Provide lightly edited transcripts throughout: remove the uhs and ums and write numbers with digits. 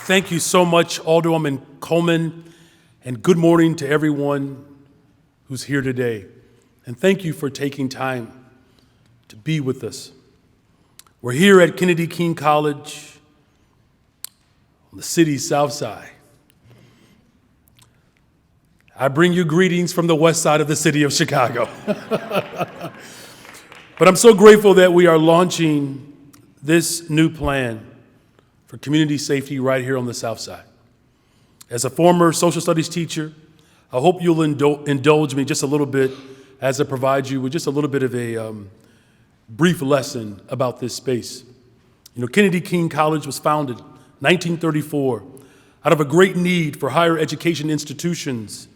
Thank you so much, Alderwoman Coleman, and good morning to everyone who's here today. And thank you for taking time to be with us. We're here at Kennedy King College on the city's south side. I bring you greetings from the west side of the city of Chicago. But I'm so grateful that we are launching this new plan for community safety right here on the south side. As a former social studies teacher, I hope you'll indulge me just a little bit as I provide you with just a little bit of a brief lesson about this space. You know, Kennedy King College was founded in 1934 out of a great need for higher education institutions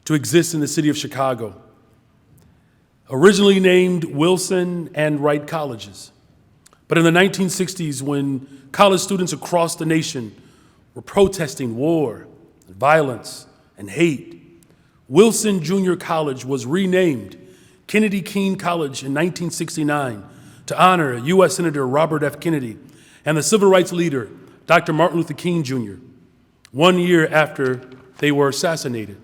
to exist in the city of Chicago. Originally named Wilson and Wright colleges. But in the 1960s, when college students across the nation were protesting war, and violence, and hate, Wilson Junior College was renamed Kennedy King College in 1969 to honor U.S. Senator Robert F. Kennedy and the civil rights leader, Dr. Martin Luther King Jr., 1 year after they were assassinated.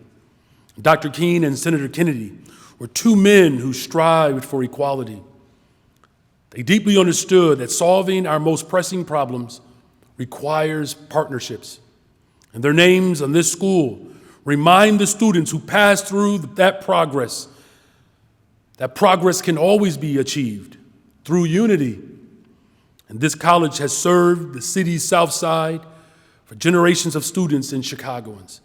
Dr. King and Senator Kennedy were two men who strived for equality. They deeply understood that solving our most pressing problems requires partnerships. And their names on this school remind the students who pass through that progress can always be achieved through unity. And this college has served the city's south side for generations of students and Chicagoans.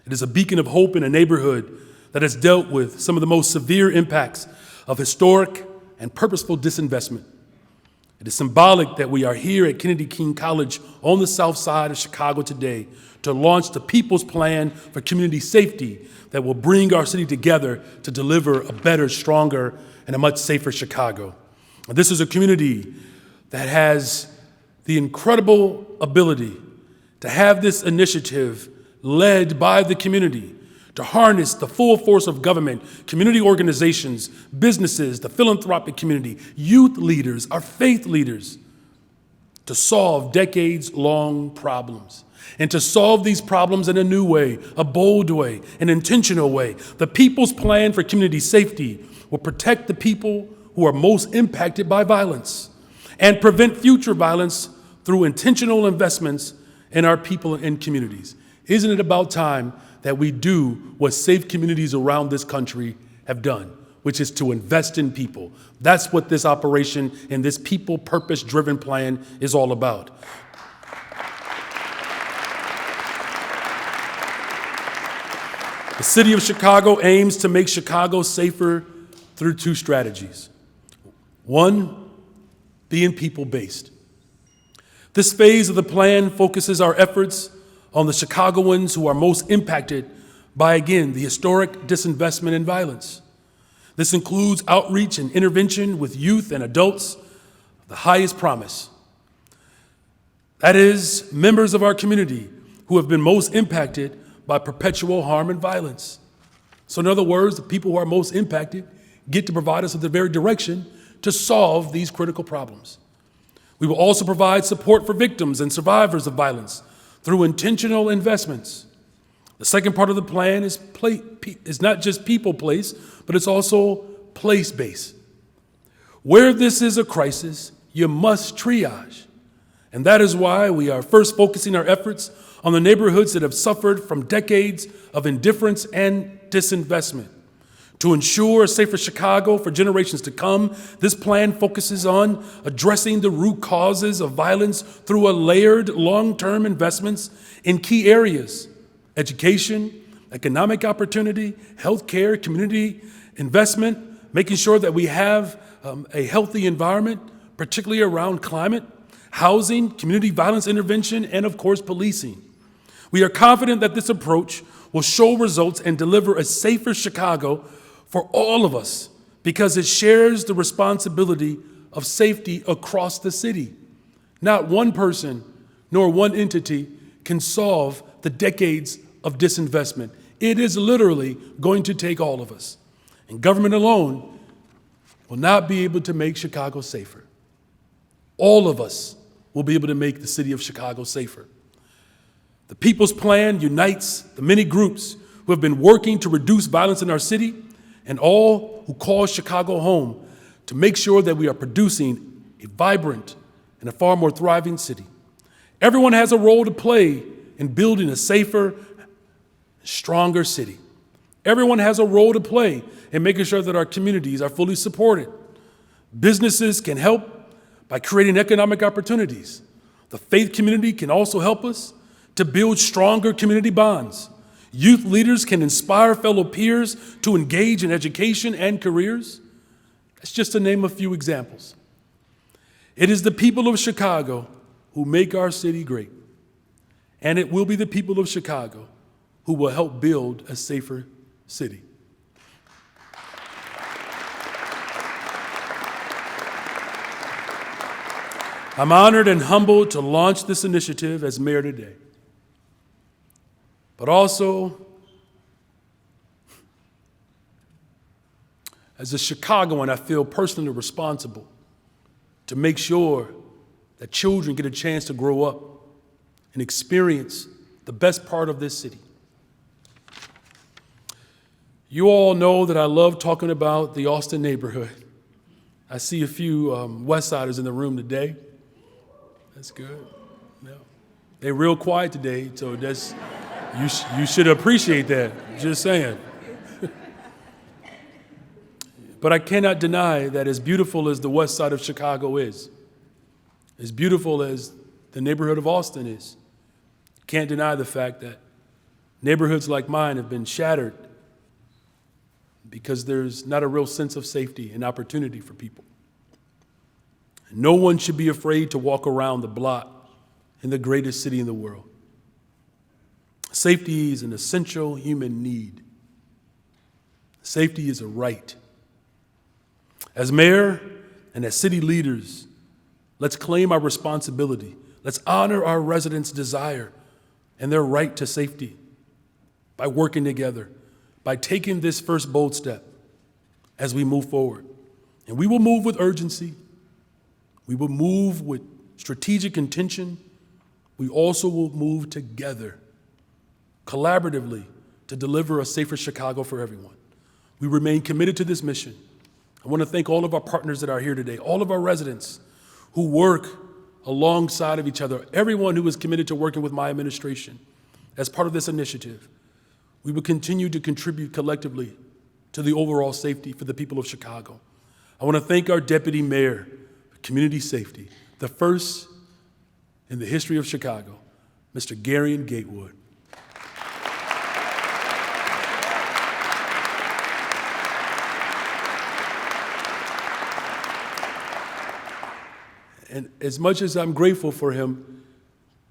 It is a beacon of hope in a neighborhood that has dealt with some of the most severe impacts of historic and purposeful disinvestment. It is symbolic that we are here at Kennedy King College on the south side of Chicago today to launch the People's Plan for Community Safety that will bring our city together to deliver a better, stronger, and a much safer Chicago. And this is a community that has the incredible ability to have this initiative led by the community to harness the full force of government, community organizations, businesses, the philanthropic community, youth leaders, our faith leaders, to solve decades-long problems. And to solve these problems in a new way, a bold way, an intentional way. The People's Plan for Community Safety will protect the people who are most impacted by violence and prevent future violence through intentional investments in our people and communities. Isn't it about time that we do what safe communities around this country have done, which is to invest in people? That's what this operation and this people purpose-driven plan is all about. The city of Chicago aims to make Chicago safer through two strategies. One, being people-based. This phase of the plan focuses our efforts on the Chicagoans who are most impacted by, again, the historic disinvestment and violence. This includes outreach and intervention with youth and adults of the highest promise. That is, members of our community who have been most impacted by perpetual harm and violence. So in other words, the people who are most impacted get to provide us with the very direction to solve these critical problems. We will also provide support for victims and survivors of violence through intentional investments. The second part of the plan is not just people-based, but it's also place-based. Where this is a crisis, you must triage. And that is why we are first focusing our efforts on the neighborhoods that have suffered from decades of indifference and disinvestment. To ensure a safer Chicago for generations to come, this plan focuses on addressing the root causes of violence through a layered long-term investments in key areas: education, economic opportunity, healthcare, community investment, making sure that we have a healthy environment, particularly around climate, housing, community violence intervention, and of course, policing. We are confident that this approach will show results and deliver a safer Chicago for all of us, because it shares the responsibility of safety across the city. Not one person nor one entity can solve the decades of disinvestment. It is literally going to take all of us. And government alone will not be able to make Chicago safer. All of us will be able to make the city of Chicago safer. The People's Plan unites the many groups who have been working to reduce violence in our city and all who call Chicago home to make sure that we are producing a vibrant and a far more thriving city. Everyone has a role to play in building a safer, stronger city. Everyone has a role to play in making sure that our communities are fully supported. Businesses can help by creating economic opportunities. The faith community can also help us to build stronger community bonds. Youth leaders can inspire fellow peers to engage in education and careers. That's just to name a few examples. It is the people of Chicago who make our city great. And it will be the people of Chicago who will help build a safer city. I'm honored and humbled to launch this initiative as mayor today. But also, as a Chicagoan, I feel personally responsible to make sure that children get a chance to grow up and experience the best part of this city. You all know that I love talking about the Austin neighborhood. I see a few West Siders in the room today. That's good. Yeah. They're real quiet today, so that's you should appreciate that. Just saying. But I cannot deny that as beautiful as the West Side of Chicago is, as beautiful as the neighborhood of Austin is, can't deny the fact that neighborhoods like mine have been shattered because there's not a real sense of safety and opportunity for people. No one should be afraid to walk around the block in the greatest city in the world. Safety is an essential human need. Safety is a right. As mayor and as city leaders, let's claim our responsibility. Let's honor our residents' desire and their right to safety by working together, by taking this first bold step as we move forward. And we will move with urgency. We will move with strategic intention. We also will move together, collaboratively, to deliver a safer Chicago for everyone. We remain committed to this mission. I want to thank all of our partners that are here today, all of our residents who work alongside of each other, everyone who is committed to working with my administration as part of this initiative. We will continue to contribute collectively to the overall safety for the people of Chicago. I want to thank our deputy mayor for community safety, the first in the history of Chicago, Mr. Garion Gatewood. And as much as I'm grateful for him,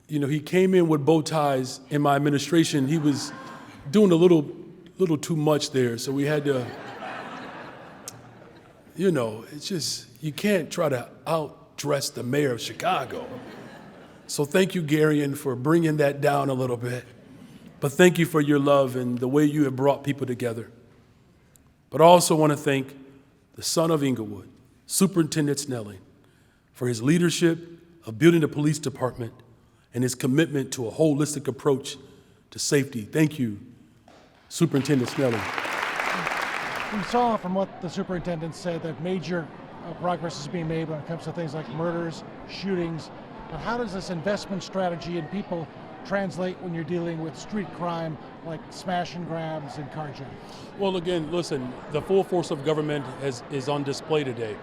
you know, he came in with bow ties in my administration. He was doing a little too much there, so we had to, you know, it's just, you can't try to outdress the mayor of Chicago. So thank you, Garion, for bringing that down a little bit. But thank you for your love and the way you have brought people together. But I also want to thank the son of Inglewood, Superintendent Snelling, for his leadership of building the police department and his commitment to a holistic approach to safety. Thank you, Superintendent Snelling. We saw from what the superintendent said that major progress is being made when it comes to things like murders, shootings. But how does this investment strategy in people translate when you're dealing with street crime like smash and grabs and carjacking? Well, again, listen, the full force of government is on display today.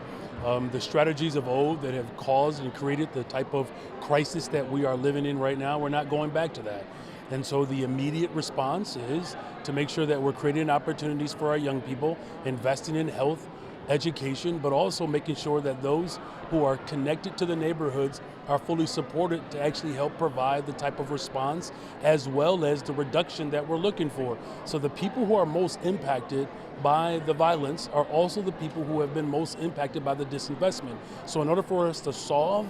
The strategies of old that have caused and created the type of crisis that we are living in right now, we're not going back to that. And so the immediate response is to make sure that we're creating opportunities for our young people, investing in health, education, but also making sure that those who are connected to the neighborhoods are fully supported to actually help provide the type of response as well as the reduction that we're looking for. So the people who are most impacted by the violence are also the people who have been most impacted by the disinvestment. So in order for us to solve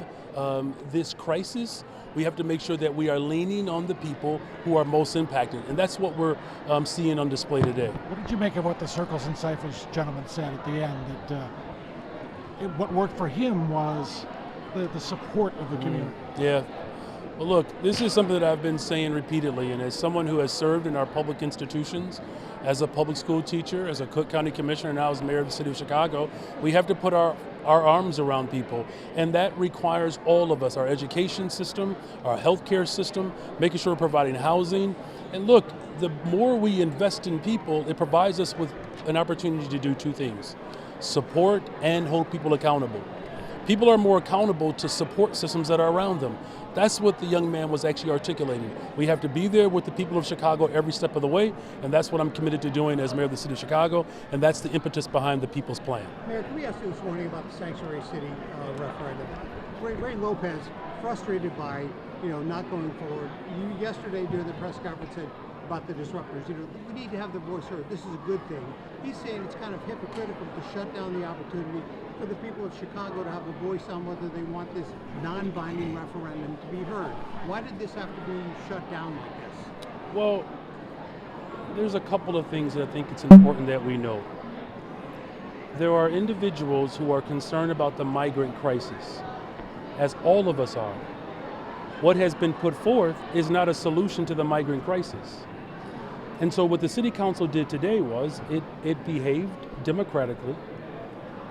this crisis, we have to make sure that we are leaning on the people who are most impacted. And that's what we're seeing on display today. What did you make of what the Circles and Ciphers gentleman said at the end, that what worked for him was the support of the community? Yeah. Well, look, this is something that I've been saying repeatedly, and as someone who has served in our public institutions, as a public school teacher, as a Cook County Commissioner, now as Mayor of the City of Chicago, we have to put our arms around people, and that requires all of us, our education system, our healthcare system, making sure we're providing housing. And look, the more we invest in people, it provides us with an opportunity to do two things: support and hold people accountable. People are more accountable to support systems that are around them. That's what the young man was actually articulating. We have to be there with the people of Chicago every step of the way, and that's what I'm committed to doing as Mayor of the City of Chicago, and that's the impetus behind the People's Plan. Mayor, can we ask you this morning about the sanctuary city referendum? Ray Lopez, frustrated by not going forward. You yesterday during the press conference said about the disruptors, we need to have the voice heard. This is a good thing. He's saying it's kind of hypocritical to shut down the opportunity for the people of Chicago to have a voice on whether they want this non-binding referendum to be heard. Why did this have to be shut down like this? Well, there's a couple of things that I think it's important that we know. There are individuals who are concerned about the migrant crisis, as all of us are. What has been put forth is not a solution to the migrant crisis. And so what the City Council did today was it behaved democratically.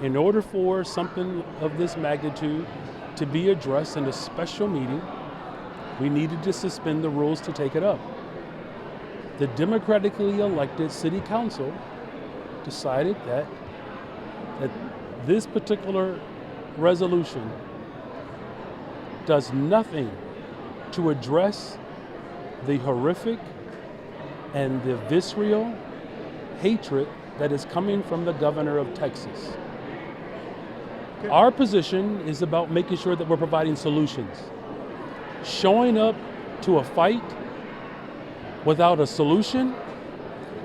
In order for something of this magnitude to be addressed in a special meeting, we needed to suspend the rules to take it up. The democratically elected City Council decided that this particular resolution does nothing to address the horrific and the visceral hatred that is coming from the governor of Texas. Our position is about making sure that we're providing solutions. Showing up to a fight without a solution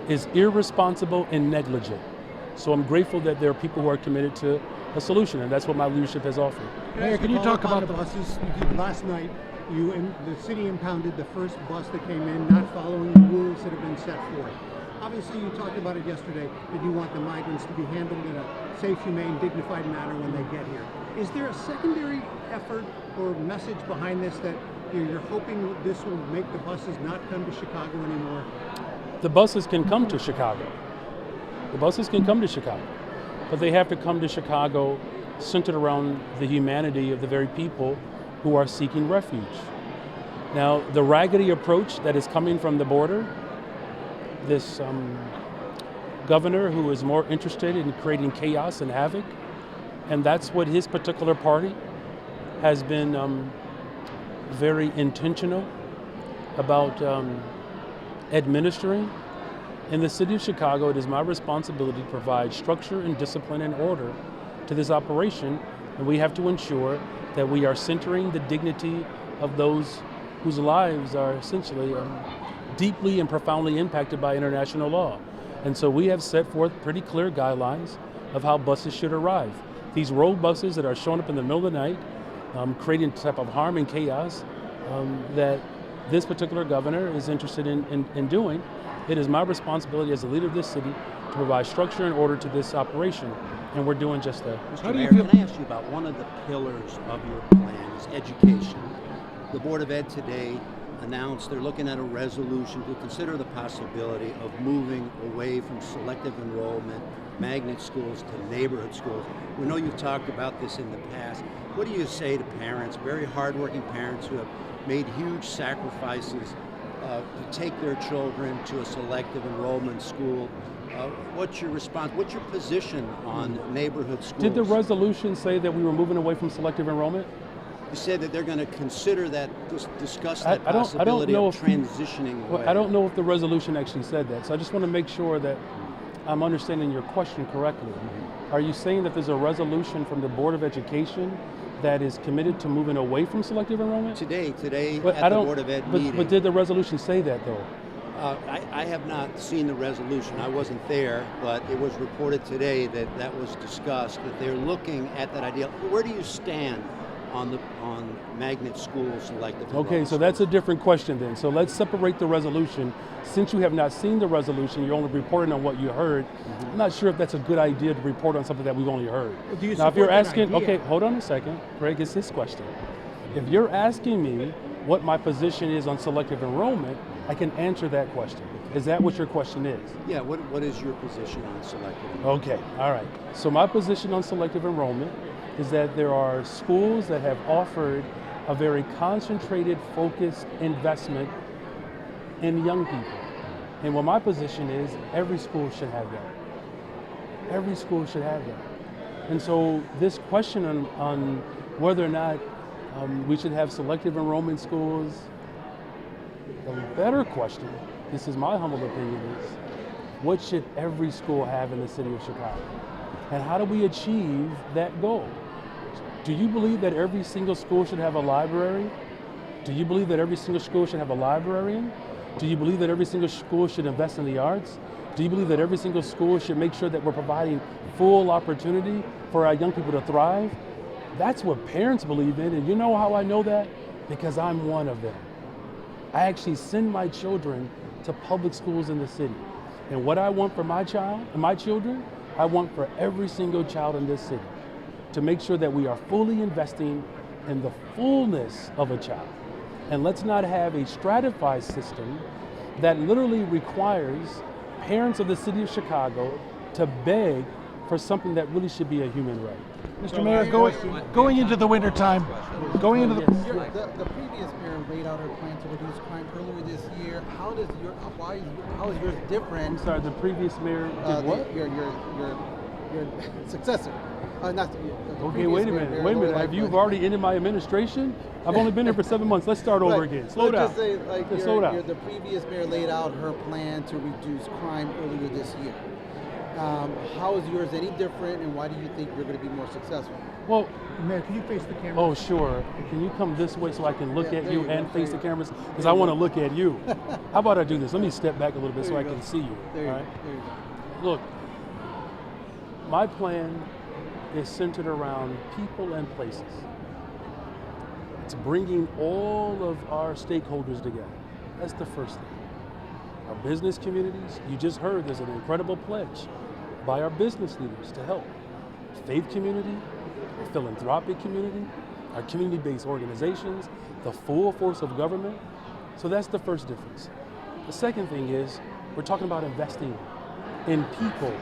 is irresponsible and negligent. So I'm grateful that there are people who are committed to a solution, and that's what my leadership has offered. Mayor, can you talk about the buses? Last night, the city impounded the first bus that came in, not following the rules that have been set forth. Obviously, you talked about it yesterday, that you want the migrants to be handled in a safe, humane, dignified manner when they get here. Is there a secondary effort or message behind this that you're hoping this will make the buses not come to Chicago anymore? The buses can come to Chicago. The buses can come to Chicago, but they have to come to Chicago centered around the humanity of the very people who are seeking refuge. Now, the raggedy approach that is coming from the border, this governor who is more interested in creating chaos and havoc, and that's what his particular party has been very intentional about administering. In the city of Chicago, it is my responsibility to provide structure and discipline and order to this operation, and we have to ensure that we are centering the dignity of those whose lives are essentially deeply and profoundly impacted by international law. And so we have set forth pretty clear guidelines of how buses should arrive. These road buses that are showing up in the middle of the night, creating a type of harm and chaos that this particular governor is interested in doing, it is my responsibility as the leader of this city to provide structure and order to this operation, and we're doing just that. Mr. Mayor, can I ask you about one of the pillars of your plan is education. The Board of Ed today announced they're looking at a resolution to consider the possibility of moving away from selective enrollment, magnet schools to neighborhood schools. We know you've talked about this in the past. What do you say to parents, very hardworking parents who have made huge sacrifices to take their children to a selective enrollment school? What's your response? What's your position on neighborhood schools? Did the resolution say that we were moving away from selective enrollment? You said that they're going to consider that, discuss that possibility of transitioning away. I don't know if the resolution actually said that, so I just want to make sure that I'm understanding your question correctly. Are you saying that there's a resolution from the Board of Education that is committed to moving away from selective enrollment? Today at the Board of Ed meeting. But did the resolution say that, though? I have not seen the resolution. I wasn't there, but it was reported today that that was discussed, that they're looking at that idea. Where do you stand on magnet schools selective enrollment? Okay, so that's a different question then. So let's separate the resolution. Since you have not seen the resolution, you're only reporting on what you heard. Mm-hmm. I'm not sure if that's a good idea to report on something that we've only heard. Well, do you now, if you're asking, idea? okay, hold on a second. Greg, it's his question. If you're asking me what my position is on selective enrollment, I can answer that question. Is that what your question is? Yeah, what is your position on selective enrollment? Okay, all right. So my position on selective enrollment is that there are schools that have offered a very concentrated, focused investment in young people. And what my position is, every school should have that. Every school should have that. And so this question on whether or not we should have selective enrollment schools, the better question, this is my humble opinion, is what should every school have in the city of Chicago? And how do we achieve that goal? Do you believe that every single school should have a library? Do you believe that every single school should have a librarian? Do you believe that every single school should invest in the arts? Do you believe that every single school should make sure that we're providing full opportunity for our young people to thrive? That's what parents believe in, and you know how I know that? Because I'm one of them. I actually send my children to public schools in the city. And what I want for my child and my children, I want for every single child in this city, to make sure that we are fully investing in the fullness of a child. And let's not have a stratified system that literally requires parents of the city of Chicago to beg for something that really should be a human right. Mr. Mayor, going into the winter time, going into the The previous mayor laid out her plan to reduce crime earlier this year. How is yours different? I'm sorry, the previous mayor did what? Your successor. Not the Okay, previous wait a mayor, minute. Mayor Have you already ended my administration? I've only been here for 7 months. Let's start over again. Slow down. Just say, like, Slow down. the previous mayor laid out her plan to reduce crime earlier this year. How is yours any different, and why do you think you're going to be more successful? Well, Mayor, can you face the camera? oh, sure. Can you come this way so I can look Yeah, at there you you go. and face the There you cameras? Because There I you want to go. look at you. How about I do this? Let me step back a little bit so There I you can go. see you. There you all go. right? There you go. Look, my plan is centered around people and places. It's bringing all of our stakeholders together. That's the first thing. Our business communities, you just heard there's an incredible pledge by our business leaders to help. Faith community, our philanthropic community, our community-based organizations, the full force of government. So that's the first difference. The second thing is we're talking about investing in people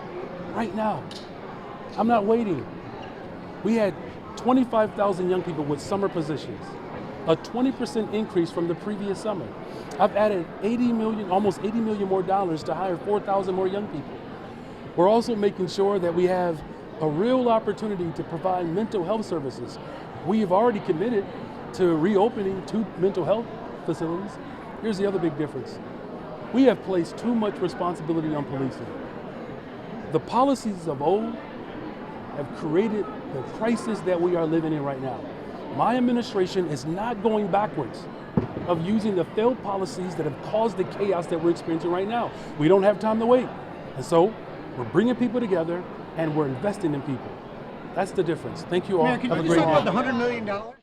right now. I'm not waiting. We had 25,000 young people with summer positions, a 20% increase from the previous summer. I've added almost 80 million more dollars to hire 4,000 more young people. We're also making sure that we have a real opportunity to provide mental health services. We have already committed to reopening 2 mental health facilities. Here's the other big difference. We have placed too much responsibility on policing. The policies of old have created the crisis that we are living in right now. My administration is not going backwards of using the failed policies that have caused the chaos that we're experiencing right now. We don't have time to wait. And so we're bringing people together and we're investing in people. That's the difference. Thank you all. Mayor, can Have you a just great talk day. about the $100 million?